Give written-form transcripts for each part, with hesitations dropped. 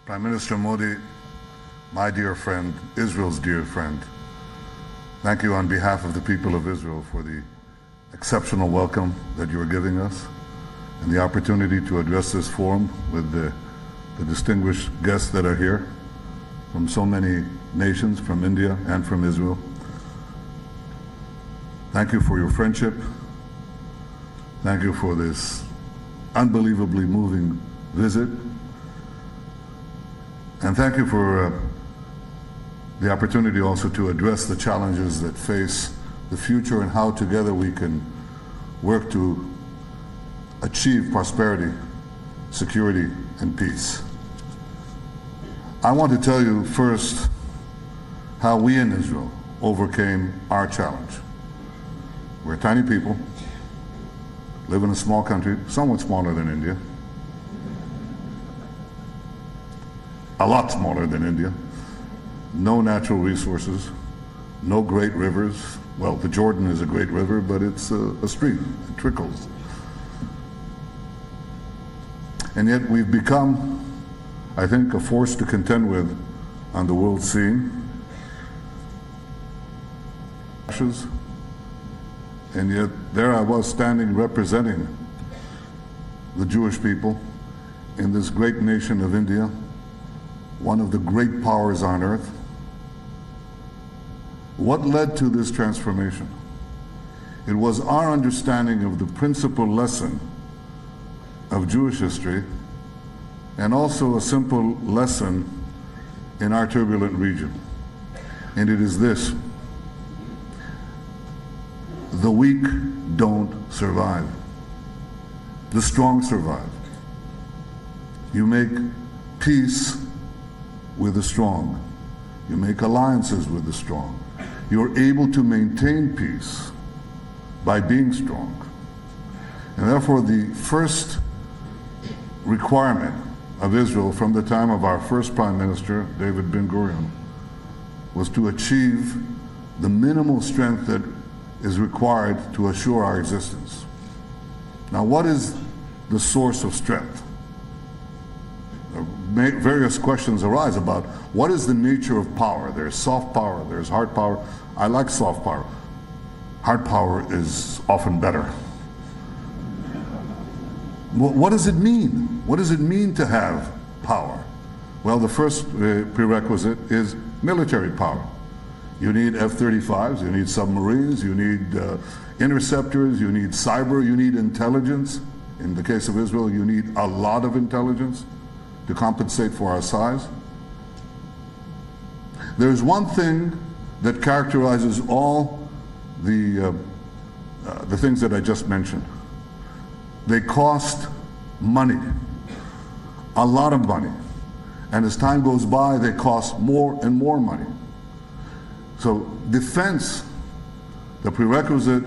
Prime Minister Modi, my dear friend, Israel's dear friend, thank you on behalf of the people of Israel for the exceptional welcome that you are giving us and the opportunity to address this forum with the distinguished guests that are here from so many nations, from India and from Israel. Thank you for your friendship. Thank you for this unbelievably moving visit. And thank you for the opportunity also to address the challenges that face the future and how together we can work to achieve prosperity, security, and peace. I want to tell you first how we in Israel overcame our challenge. We're a tiny people, live in a small country, somewhat smaller than India, a lot smaller than India, no natural resources, no great rivers. Well, the Jordan is a great river, but it's a stream, it trickles. And yet we've become, I think, a force to contend with on the world scene. And yet there I was standing representing the Jewish people in this great nation of India, one of the great powers on earth. What led to this transformation? It was our understanding of the principal lesson of Jewish history and also a simple lesson in our turbulent region. And it is this: the weak don't survive. The strong survive. You make peace with the strong. You make alliances with the strong. You're able to maintain peace by being strong. And therefore the first requirement of Israel from the time of our first Prime Minister, David Ben-Gurion, was to achieve the minimal strength that is required to assure our existence. Now, what is the source of strength? Various questions arise about what is the nature of power. There's soft power, there's hard power. I like soft power. Hard power is often better. What does it mean? What does it mean to have power? Well, the first prerequisite is military power. You need F-35s, you need submarines, you need interceptors, you need cyber, you need intelligence. In the case of Israel, you need a lot of intelligence to compensate for our size. There's one thing that characterizes all the things that I just mentioned. They cost money, a lot of money. And as time goes by, they cost more and more money. So defense, the prerequisite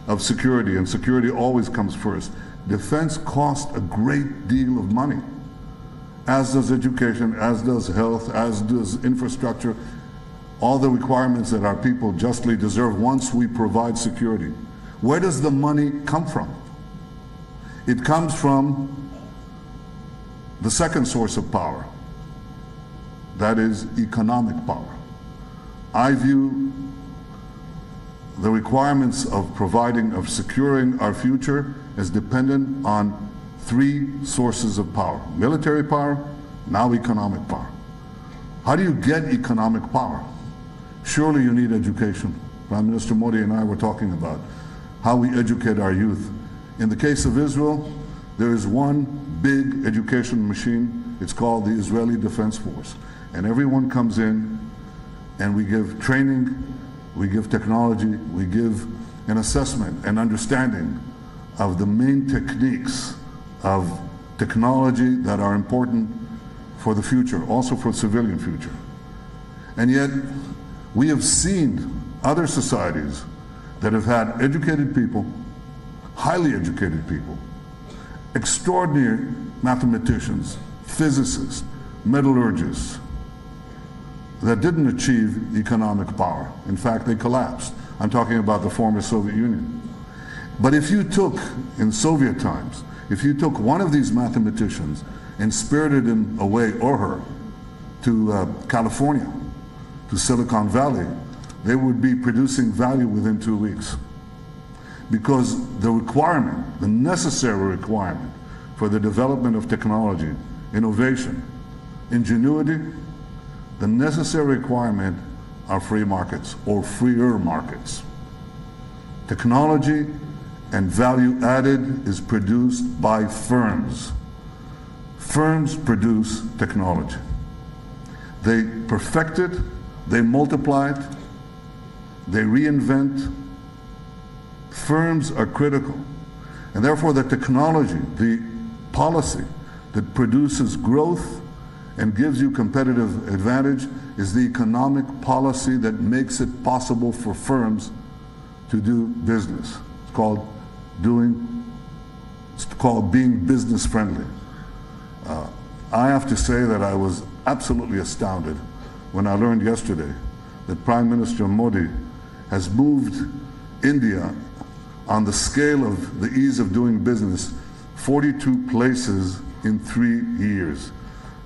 of security, and security always comes first. Defense costs a great deal of money, as does education, as does health, as does infrastructure, all the requirements that our people justly deserve once we provide security. Where does the money come from? It comes from the second source of power, that is economic power. I view the requirements of securing our future as dependent on three sources of power: military power, now economic power. How do you get economic power? Surely you need education. Prime Minister Modi and I were talking about how we educate our youth. In the case of Israel, there is one big education machine. It's called the Israeli Defense Force. And everyone comes in and we give training, we give technology, we give an assessment and understanding of the main techniques of technology that are important for the future, also for civilian future. And yet, we have seen other societies that have had educated people, highly educated people, extraordinary mathematicians, physicists, metallurgists, that didn't achieve economic power. In fact, they collapsed. I'm talking about the former Soviet Union. But if you took, in Soviet times, if you took one of these mathematicians and spirited him away, or her, to California, to Silicon Valley, they would be producing value within 2 weeks. Because the requirement, the necessary requirement for the development of technology, innovation, ingenuity, the necessary requirement are free markets or freer markets. Technology and value added is produced by firms. Firms produce technology. They perfect it, they multiply it, they reinvent. Firms are critical. And therefore the technology, the policy that produces growth and gives you competitive advantage is the economic policy that makes it possible for firms to do business. It's called being business friendly. I have to say that I was absolutely astounded when I learned yesterday that Prime Minister Modi has moved India on the scale of the ease of doing business 42 places in 3 years.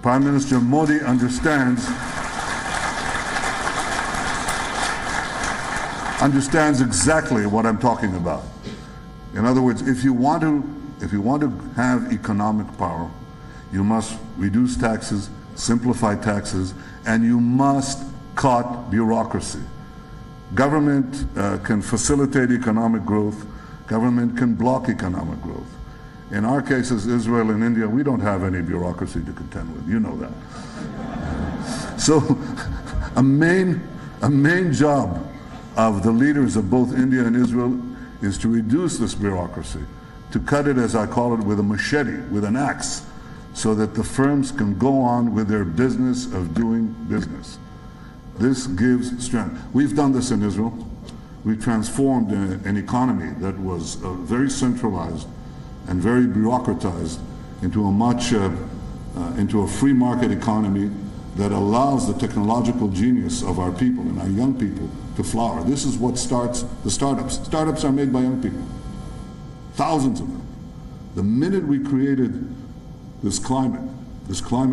Prime Minister Modi understands exactly what I'm talking about. In other words, if you want to have economic power, you must reduce taxes, simplify taxes, and you must cut bureaucracy. Government can facilitate economic growth. Government can block economic growth. In our cases, Israel and India, we don't have any bureaucracy to contend with. You know that. So a main job of the leaders of both India and Israel is to reduce this bureaucracy, to cut it, as I call it, with a machete, with an axe, so that the firms can go on with their business of doing business. This gives strength. We've done this in Israel. We transformed an economy that was very centralized and very bureaucratized into a free market economy that allows the technological genius of our people and our young people to flower. This is what starts the startups. Startups are made by young people, thousands of them. The minute we created this climate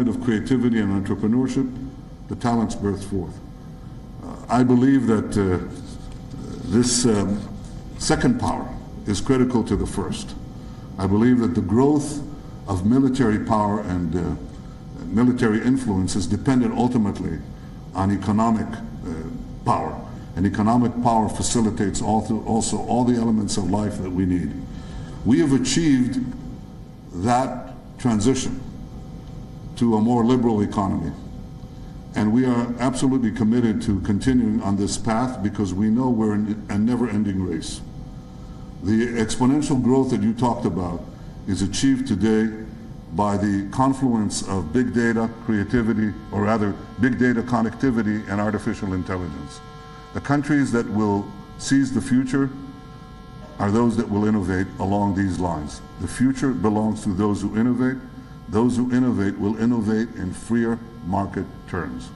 of creativity and entrepreneurship, the talents burst forth. I believe that this second power is critical to the first. I believe that the growth of military power and military influence is dependent ultimately on economic power. And economic power facilitates also all the elements of life that we need. We have achieved that transition to a more liberal economy. And we are absolutely committed to continuing on this path because we know we're in a never-ending race. The exponential growth that you talked about is achieved today by the confluence of big data, creativity, or rather big data connectivity and artificial intelligence. The countries that will seize the future are those that will innovate along these lines. The future belongs to those who innovate. Those who innovate will innovate in freer market terms.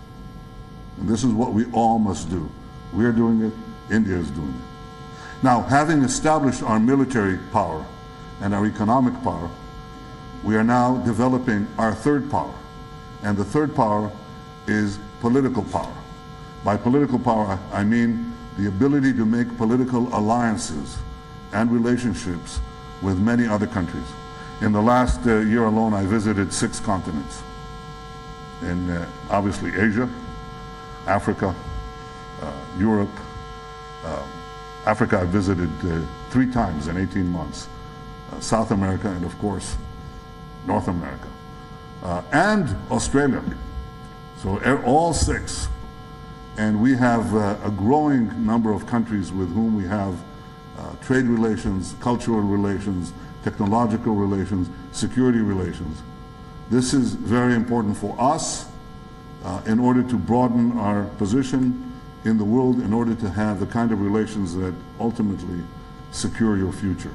And this is what we all must do. We are doing it, India is doing it. Now, having established our military power and our economic power, we are now developing our third power. And the third power is political power. By political power, I mean the ability to make political alliances and relationships with many other countries. In the last year alone, I visited 6 continents. In obviously Asia, Africa, Europe. Africa I visited 3 times in 18 months. South America and of course North America. And Australia. So all 6. And we have a growing number of countries with whom we have trade relations, cultural relations, technological relations, security relations. This is very important for us in order to broaden our position in the world, in order to have the kind of relations that ultimately secure your future.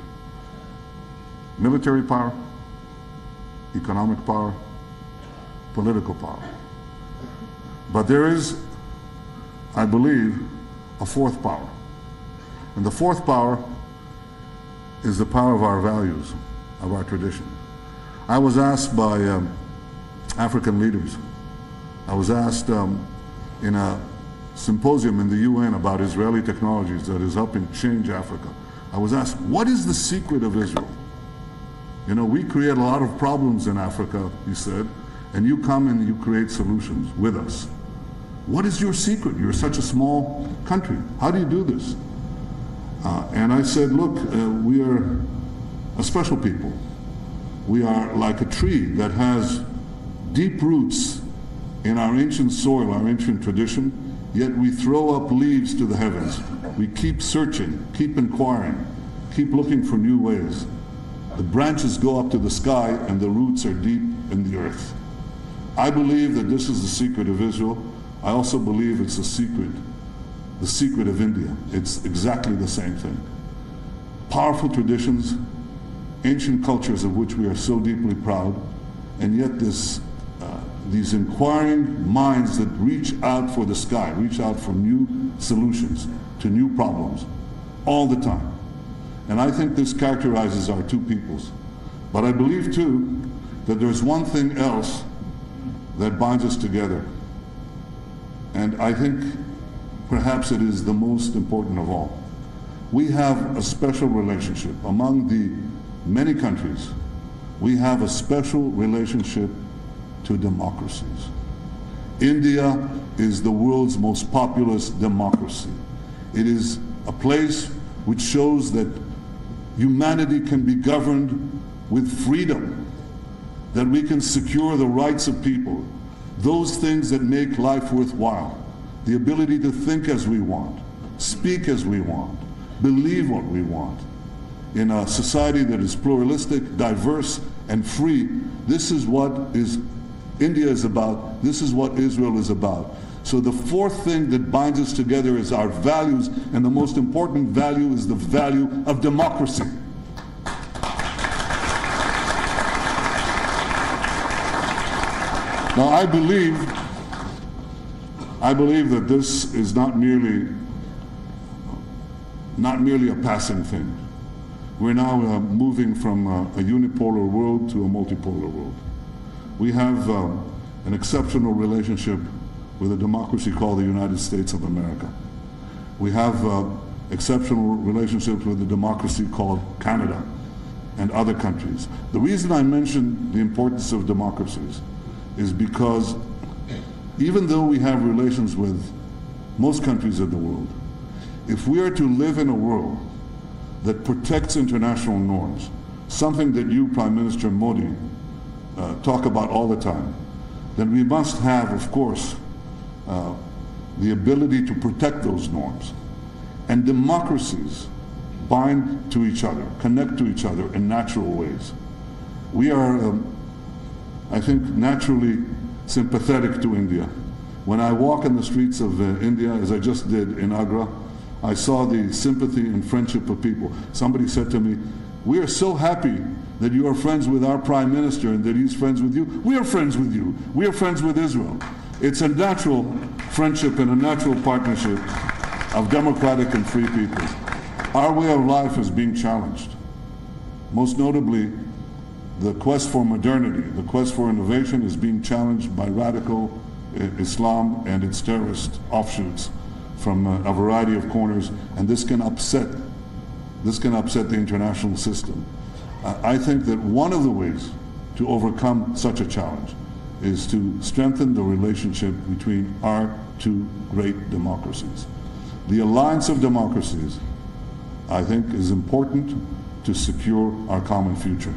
Military power, economic power, political power. But there is, I believe, a fourth power. And the fourth power is the power of our values, of our tradition. I was asked by African leaders I was asked in a symposium in the UN about Israeli technologies that is helping change Africa. I was asked, what is the secret of Israel? You know, we create a lot of problems in Africa, he said, and you come and you create solutions with us. What is your secret? You're such a small country. How do you do this? And I said, look, we are a special people. We are like a tree that has deep roots in our ancient soil, our ancient tradition, yet we throw up leaves to the heavens. We keep searching, keep inquiring, keep looking for new ways. The branches go up to the sky and the roots are deep in the earth. I believe that this is the secret of Israel. I also believe it's the secret of India. It's exactly the same thing. Powerful traditions, ancient cultures of which we are so deeply proud, and yet these inquiring minds that reach out for the sky, reach out for new solutions to new problems all the time. And I think this characterizes our two peoples. But I believe too that there's one thing else that binds us together. And I think perhaps it is the most important of all. We have a special relationship among the many countries. We have a special relationship to democracies. India is the world's most populous democracy. It is a place which shows that humanity can be governed with freedom, that we can secure the rights of people, those things that make life worthwhile, the ability to think as we want, speak as we want, believe what we want. In a society that is pluralistic, diverse, and free, this is what India is about, this is what Israel is about. So the fourth thing that binds us together is our values, and the most important value is the value of democracy. Now I believe that this is not merely a passing thing. We're now moving from a unipolar world to a multipolar world. We have an exceptional relationship with a democracy called the United States of America. We have exceptional relationships with a democracy called Canada and other countries. The reason I mention the importance of democracies is because even though we have relations with most countries of the world, if we are to live in a world that protects international norms, something that you, Prime Minister Modi, talk about all the time, then we must have, of course, the ability to protect those norms. And democracies bind to each other, connect to each other in natural ways. We are, I think, naturally sympathetic to India. When I walk in the streets of India, as I just did in Agra, I saw the sympathy and friendship of people. Somebody said to me, "We are so happy that you are friends with our Prime Minister and that he's friends with you. We are friends with you. We are friends with Israel." It's a natural friendship and a natural partnership of democratic and free people. Our way of life is being challenged. Most notably, the quest for modernity, the quest for innovation is being challenged by radical Islam and its terrorist offshoots from a variety of corners, and this can upset the international system. I think that one of the ways to overcome such a challenge is to strengthen the relationship between our two great democracies. The alliance of democracies, I think, is important to secure our common future.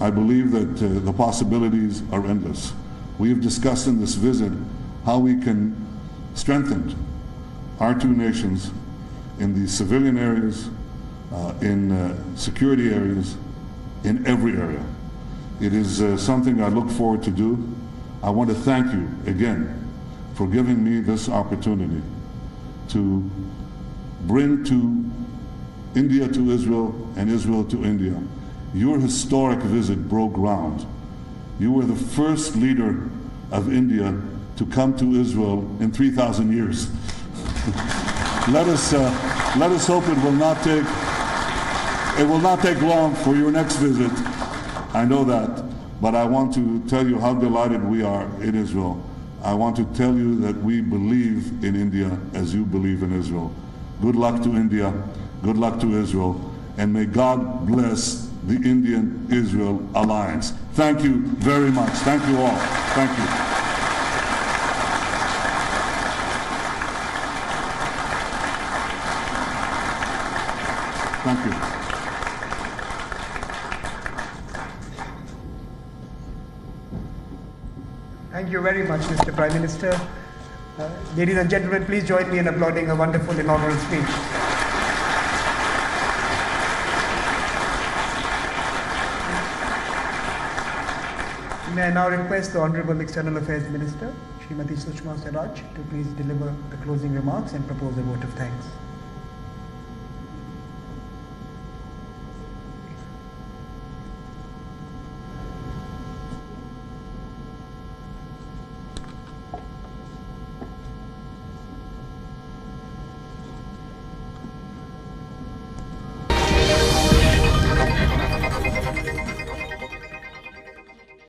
I believe that the possibilities are endless. We have discussed in this visit how we can strengthen our two nations in the civilian areas, in security areas, in every area. It is something I look forward to do. I want to thank you again for giving me this opportunity to bring to India to Israel and Israel to India. Your historic visit broke ground. You were the first leader of India to come to Israel in 3,000 years. Let us hope it will not take long for your next visit. I know that, but I want to tell you how delighted we are in Israel. I want to tell you that we believe in India as you believe in Israel. Good luck to India, good luck to Israel, and may God bless the Indian-Israel alliance. Thank you very much. Thank you all. Thank you. Thank you. Thank you very much, Mr. Prime Minister. Ladies and gentlemen, please join me in applauding a wonderful inaugural speech. May I now request the Honorable External Affairs Minister, Srimati Sushma Swaraj, to please deliver the closing remarks and propose a vote of thanks.